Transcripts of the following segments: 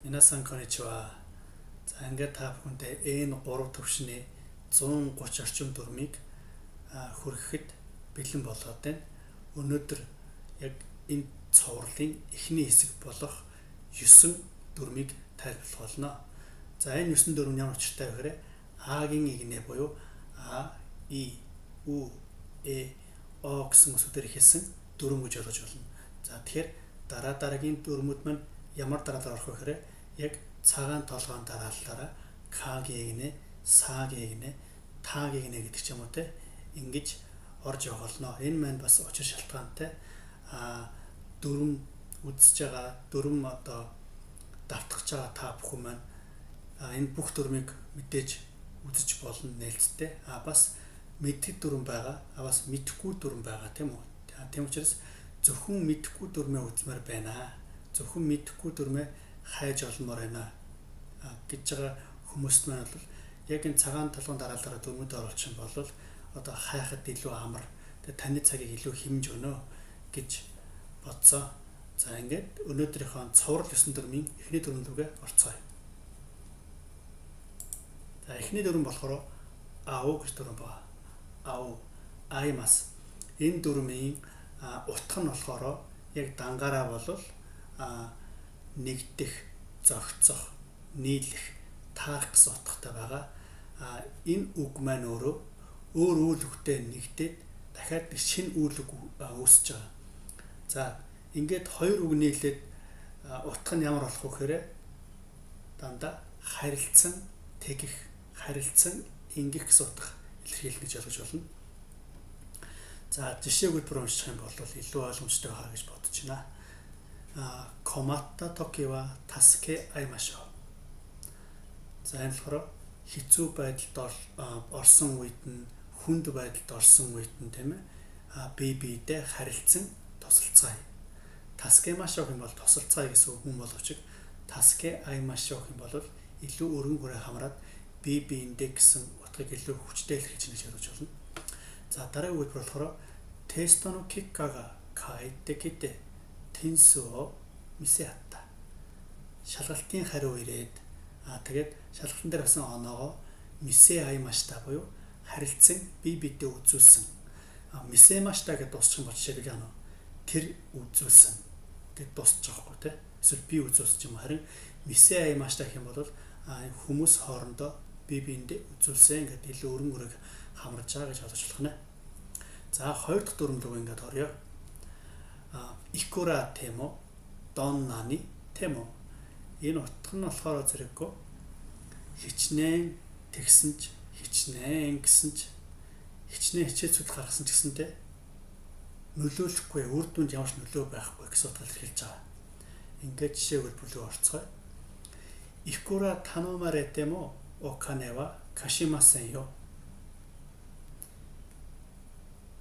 Минасан коничва. За ингээд та бүхэндээ N3 төвшний 130 орчим дүрмийг хүргэхэд бэлэн болоод байна. Өнөөдөр яг энэ цовруулын эхний хэсэг болох 9 дүрмийг тайлбарлах болно. За энэ 9 дүрм ямар учиртай вэ гэхээр А-гийн игнэ буюу А, И, У, Э, О гэсэн үгсүүдээр ихэлсэн дүрм гэж ойлгож болно. За тэгэхээр дараагийн дүрмүүд маань ямар дараалал орох вэ гэхээр яг цагаан толгойн дараалалаараа К-гийн игнэ, С-гийн игнэ, Т-гийн игнэ гэдэг ч юм уу те ингэж орж явах болно. Энэ маань бас учир шалтгаантай дүрм үзэж байгаа, дүрм одоо давтгаж байгаа та бүхэн маань энэ бүх дүрмийг мэдээж үзэж болно нээлттэй. Бас мэддэг дүрм байгаа, бас мэдэхгүй дүрм байгаа тийм үү? Тийм учраас зөвхөн мэдэхгүй дүрмээ үзмээр байна. Зөвхөн мэдэхгүй дүрмээ хайж олмоор байна гэж байгаа хүмүүст маань бол яг энэ цагаан толгойн дараалалаараа дүрмүүд оруулчих юм бол одоо хайхад илүү амар, таны цагийг илүү хэмж өнөө гэж бодсоо. За ингээд өнөөдрийнхөө цоврал 9 дүрмийн эхний дүрм рүүгээ орцгоё. За эхний дүрм болохоор АУ гэж дүрм байна. АУ, аймас. Энэ дүрмийн утга нь болохоор яг дангаараа бол нэгдэх, зохицох, нийлэх, таарах гэсэн утгатай байгаа. Энэ үг маань өөр үйл өгтэй нэгдээд дахиад шинэ үйл үг үүсэж байгаа. За ингээд хоёр үг нийлээд утга нь ямар болох вэ гэхээр дандаа харилцан тэгэх, харилцан ингэх гэсэн утга илэрхийлнэ гэж ойлгож болно. За жишээг хэлбэр унших юм бол илүү ойлгомжтой байгаа гэж бодож байна. Коматта токива таске аймашо. За энэ болохоор хэцүү байдалд орсон үед нь, хүнд байдалд орсон үед нь тийм ээ бие биедээ харилцан тусалцгаая. Таске машо гэх юм бол тусалцгаая гэсэн үг юм боловч таске аймашо гэх юм бол илүү өргөн хүрээ хамраад бие биендээ гэсэн утгыг илүү хүчтэй илэрхийлж гэж ойлгож байна. За дараагийн үг болохоор тестоно киккага кайтеките тэнсүо мисэата. Шалгалтын хариу ирээд тэгээд шалгалтын дээр авсан оноогоо мисэ аймашта буюу харилцан бие биедээ үзүүлсэн. Мисэ машта гэдээ дуусчих юм бол жишээлбэл яана тэр үзүүлсэн гэдээ дуусчих жоохгүй те. Эсвэл би үзүүлсэн юм харин мисэ аймашта гэх юм бол хүмүүс хоорондоо бие биендээ үзүүлсэн гэдэг илүү өргөн үрэг хамарж байгаа гэж ойлгож болох нэ. За хоёр дахь дүрм рүү ингээд орё. Икура темо доннани темо. Энэ утга нь болохоор зэрэггүй хичнээн тэгсэн ч хичнээн гэсэн ч хичнээн хичээцүүд гаргасан ч гэсэнтэй нөлөөлөхгүй, үр дүнд ямар ч нөлөө байхгүй гэсэн утгаар хэлж байгаа. Ингээд жишээ хэлбэр орцгоё. Икура таnomарете mo окане wa kashimasen yo.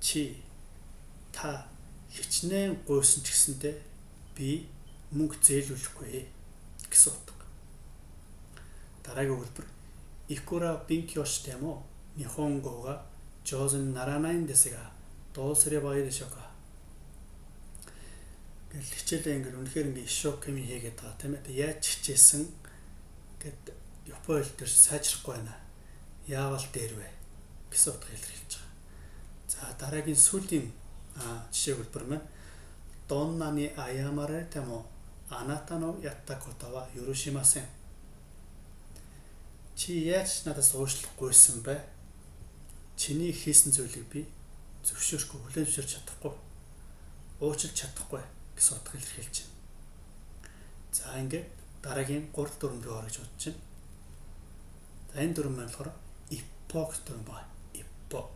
Чи та хичнээн гуйсан ч гэсэнтэй би мөнгө зээлүүлэхгүй гэсэн утга. Дараагийн хэлбэр икура бинкё шите mo нихонго ga jouzu ni naranai n desu ga dou sureba ii desho ka. Гэл хичээлээ ингээд үнэхээр ингээд ишокими хийгээд байгаа тийм ээ. Яаж хичээсэн гэд Япон хэл дээр сайжрахгүй байна. Яавал дээр вэ гэсэн утга илэрхийлж байгаа. За дараагийн сүүлийн жишээ хэлбэр маань доннани аямарете mo аната no yatta koto wa yoroshimasen. Чи яаж надаас уушлахгүйсэн бэ? Чиний хийсэн зүйлийг би зөвшөөрөхгүй, хүлээн зөвшөөрч чадахгүй, уучлах чадахгүй гэсэн утга илэрхийлж байна. За ингээд дараагийн 3 дүрм рүү орж бодож байна. За энэ дүрм маань болохоор иппо гэх дүрм байна. Иппо.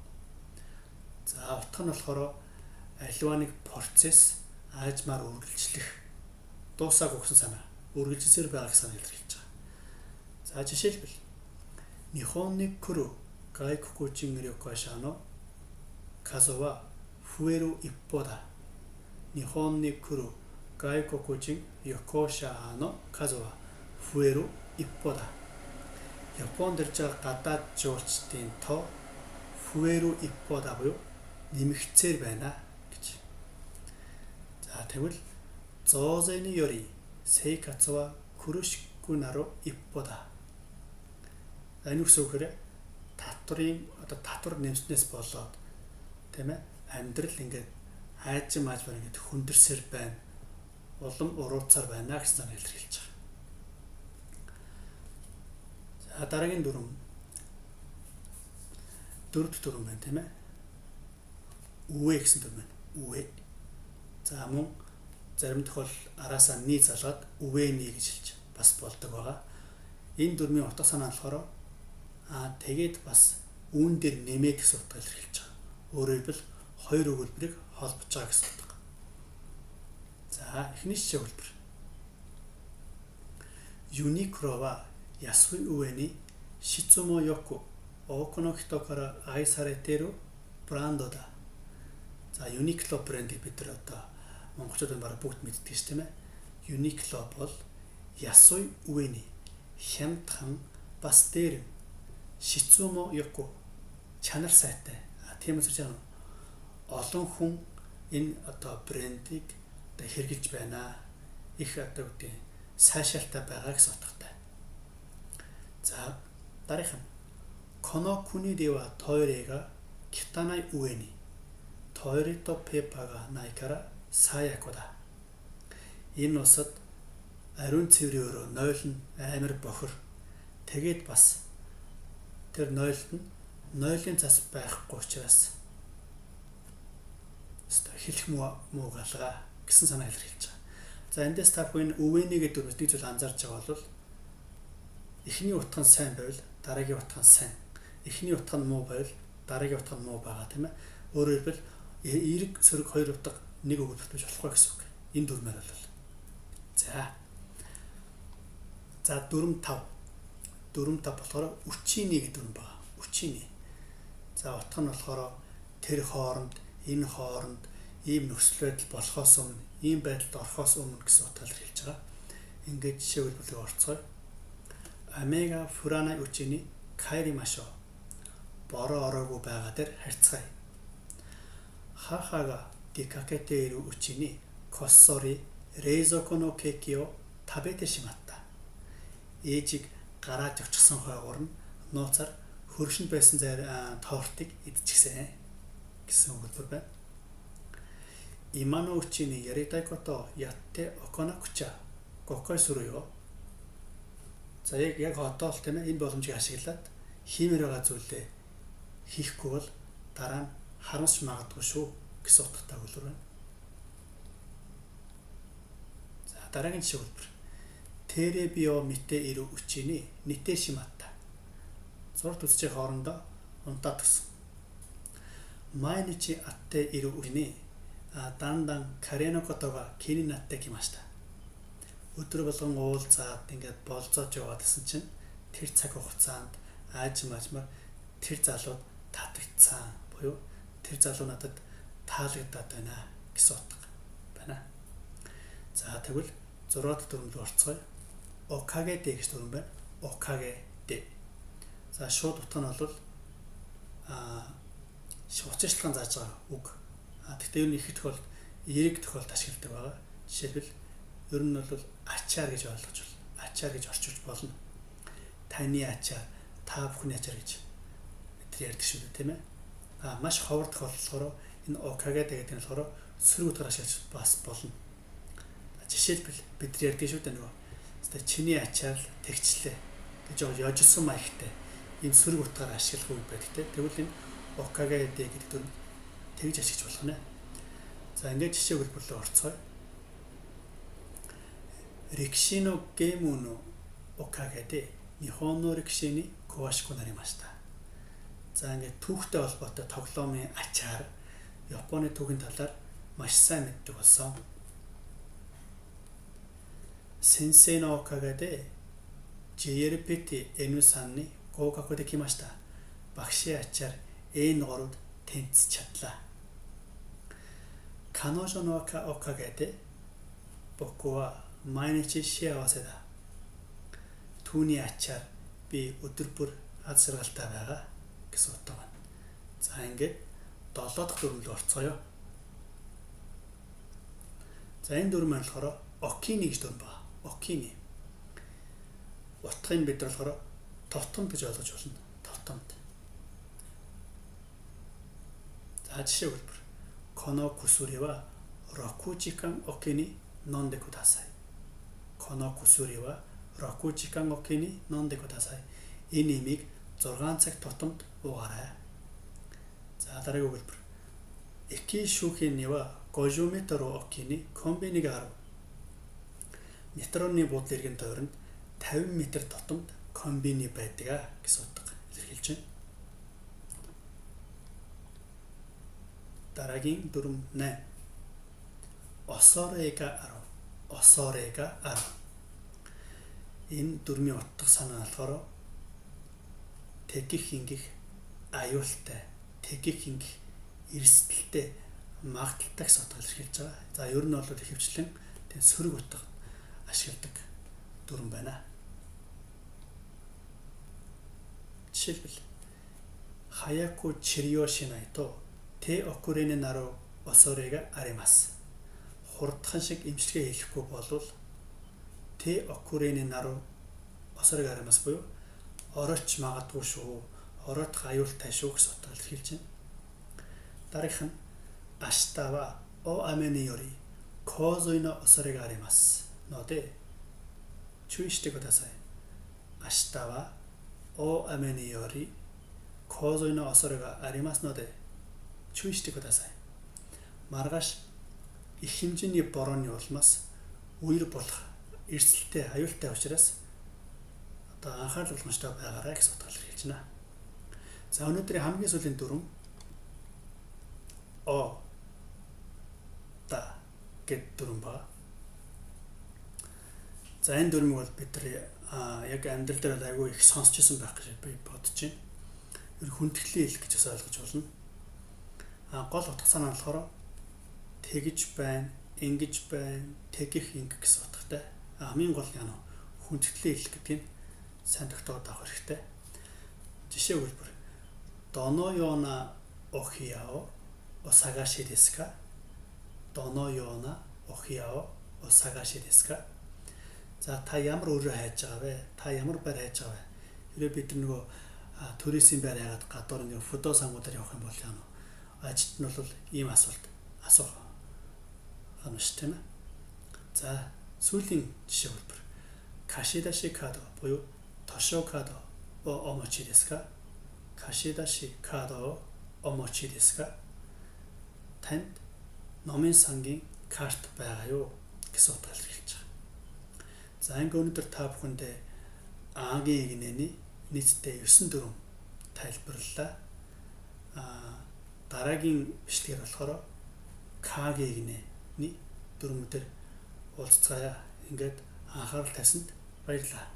За утга нь болохоор аливаа нэг процесс аажмаар үргэлжлэх, дуусаагүй гэсэн санаа, үргэлжилсээр байгаа гэсэн илэрхийлж байгаа. За жишээлбэл Nihon ni kuru gaikokujin ryokasha no kazu wa fueru ippo da. Nihon ni kuru gaikokujin ryokasha no kazu wa fueru ippo da. Японд ирж байгаа гадаад жуулчдын тоо fueru ippo да буюу нэмэгцээр байна гэж. За тэгвэл зоозны ёри сейкацва күрүшгүй наруу иппода. Энэ үгсээр татвар нэмснээс болоод тийм ээ амьдрал ингээд айжим аажмаар ингээд хүндэрсээр байна. Улам урууцаар байна гэсэн санаа илэрхийлж байгаа. За дараагийн дөрөвд дүрм байна тийм ээ. Үвэ гэсэн дүрм байна. Үвэ. За мөн зарим тохиолдолд араасаа нь залгаад үвэний гэж хэлж бас болдог байгаа. Энэ дүрмийн утга санаа нь болохоор тэгээд бас үүн дээр нэмээ гэсэн утга илэрхийлж байгаа. Өөрөөр хэлбэл хоёр өгүүлбэрийг холбож байгаа гэсэн утга. За эхний жишээ өгүүлбэр. Uniqlo wa Yasui ue ni shitsumo yoku oko no hito kara ai sareteru brand da. За Uniqlo брэндийг бид нар одоо монголчууд бараг бүгд мэддэг шүү дээ. Uniqlo бол Yasui ue ni хямдхан бас дээр Shitsumo yoku чанар сайтай. Тийм учраас олон хүн энэ одоо брендийг одоо хэрэгжилж байна. Их одоо үгүй сайшаалтай байгаа гэсэн утгатай. За дараагийн Kono kuni de wa toire ga kitanai ue ni toilet paper ga nai kara sayako da. Энэ усад ариун цэврийн өрөө нойл нь амар бохор. Тэгээд бас тэр нойлд нь нойлын цас байхгүй учраас хэлэх муу галгаа гэсэн санаа илэрхийлж байгаа. За эндээс та бүхэн өвэний гэдэг нэг зүйл анзаарч байгаа бол эхний утга нь сайн байвал дараагийн утга нь сайн. Эхний утга нь муу байвал дараагийн утга нь муу байгаа тийм ээ. Өөрөөр хэлбэл эерэг сөрөг хоёр утга нэг өгүүлбэрт биш болохгүй гэсэн үг. Энэ дүрмээр бол. За дүрм 5. Дүрм 5 болохоор үчиний гэдэг дүрм байна. Үчиний. За утга нь болохоор тэр хооронд, энэ хооронд ийм нөхцөл байдал болохоос өмнө, ийм байдалд орохоос өмнө гэсэн утгаар хэлж байгаа. Ингээд жишээ хэлбэлийг орцгоё. Амега фуранай үчиний кайримашо. Бороо ороогүй байгаа дээр харьцгаая. Хахага дикакетеиру үчиний коссори реизоко но кеки о табете шиматта. Ээжийг гараад явчихсан хойгоор нь нууцаар хөршөнд байсан тортыг идчихсэн гэсэн үг байна. Имано үчиний яритай кото ятте оконаkucha гоккой сүрү ёо. За яг одоо л тийм ээ энэ боломжийг ашиглаад хиймээр байгаа зүйлээ хийхгүй бол дараа нь харамсч магадгүй шүү гэсэн утгатай өгүүлбэр байна. За дараагийн жишээ өгүүлбэр. Теребио мите иру үчиний нитэ шиматта. Зурд үзчих хоорондоо унтаад гисэн. Майничи атте иру үчиний дандан карено котога кини натте кимашта. Өдөр болгон уулзаад ингээд болцоож яваад гэсэн чинь тэр цаг хугацаанд аажмаар тэр залууд татагдсан буюу тэр залуу надад таалагдаад байна гэсэн утга байна. За тэгвэл 6 дахь дүрмд орцгоё. Окаге дэ гэж дүрм байна. Окаге дэ. За шууд утга нь бол учиршлагын зааж байгаа үг. Гэхдээ энэ их тохиолдолд эерэг тохиолдолд ашигладаг байгаа. Жишээлбэл ер нь бол ачаар гэж ойлгож байна. Ачаар гэж орчуулж болно. Таны ачаар, та бүхний ачаар гэж бид ярьдаг шүү дээ, тийм ээ. Маш ховор тохиолдолд энэ окаге гэдэг нь болохоор сөрөг утгаар ашиглаж бас болно. Жишээлбэл бид ярьдаг шүү дээ нөгөө. Чиний ачаар л тэгчлээ гэж яжсан маягтай ийм сөрөг утгаар ашиглах үг байдаг. Тэгвэл энэ окаге гэдэг дүр тэгж ашиглаж болох нэ. За ингээд жишээ хэлбэрлээ орцгоё. Рикши no гейму no окаге де Нихон no рикши ni ковашику наримашта. За ингээд түүхтэй холбоотой тоглоомын ачаар Японы түүхийн талаар маш сайн мэддэг болсон. Сенсей no окаге de JLPT N3 ni гоугаку декимашта. Багшийн ачаар N3-д тэнцэж чадлаа. Каножо no окаге de боку wa маиничи сиавасэ да. Түүний ачаар би өдөр бүр аз жаргалтай байгаа гэсэн утга байна. За ингээд 7 дахь дүрмөнд орцгоё. За энэ дүрм маань болохоор окини гэж дүрм байна. Окини. Утгыг бид болохоор тотомд гэж ойлгож болно. Тотомд. За жишээ хэлбэр. Коно кусури wa roku jikan oki ni nonde kudasai. Коно кусури wa roku jikan oki ni nonde kudasai. Энэ имийг 6 цаг тутамд уугаарай. За дараагийн хэлбэр. Эки шүүхийн ни wa 50 метр оки ni комбини ga aru. Метроны буудлын иргэн тойронд 50 м тутамд комбини байдаг гэсэн утга илэрхийлж байна. Дараагийн дүрм 8. Осорега aru. Осорега aru. Энэ дүрмийн утга санаа болохоор тэгэх ингэх аюултай, тэгэх ингэх эрсдэлтэй, магадaltaй гэсэн утгаар илэрхийлж байгаа. За ер нь бол ихэвчлэн тэр сөрөг утга ашигладаг дүрм байна. Жишээлбэл Хаяку чирио шинай то тэ окурэний наруу осорега аримас. Хурдхан шиг имчилгээ хийхгүй болвол тэ окурэний наруу осорега аримас буюу оройч магадгүй шүү. Ороодох аюултай шүү гэсэн утгаар илэрхийлж байна. Дараагийнх нь аштава о амэни йори коузуй но осорега аримас. Ноде чуйшите кудасай. Аштава о амэни йори коузуй но осорега аримас ноде чуйшите кудасай. Маргааш их хэмжээний борооны улмаас үер болох эрсдэлтэй аюултай учраас одоо анхаарал болгомжтой байгаарай гэсэн утгаар илэрхийлж байна. За өнөөдрийн хамгийн сүүлийн дүрм о та гэд дүрм ба. За энэ дүрмийг бол бид нар яг амьдрал дээр айгүй их сонсч ирсэн байх гэж би бодож байна. Ер хүндэтгэлийн хэл гэж ойлгож болно. Гол утга санаа нь болохоор тэгж байна, ингэж байна, тэгэх ингэ гэсэн утгатай. Хамгийн гол нь хүндэтгэлийн хэл гэдэг нь сайн тогтоогод авах хэрэгтэй. Жишээ хэлбэр. Доно йона охияо осагаши desu ka? Доно йона охияо осагаши desu ka? За та ямар өрөө хайж байгаа вэ? Та ямар байр хайж байгаа вэ? Хэрвээ бид нөгөө туристийн байр яагаад гадуур нэг фото сангуудаар явах юм бол ажилт нь бол ийм асуулт асуух юм шүү дээ. За сүүлийн жишээ хэлбэр. Кашидаши кадо буюу тошо кадо о омочи desu ka? Кашидаши кадо о омочи desu ka? Танд номын сангийн карт байгаа юу гэсэн утгаар илэрхийлж байгаа. За ингээ өнөөдөр та бүхэндээ Агийн игнэний нийтдээ 9 дүрм тайлбарлалаа. Дараагийн бичлэгээр болохоор Кагийн игнэний дүрмүүдээр уулзцаая. Ингээд анхаарал тавьсанд баярлалаа.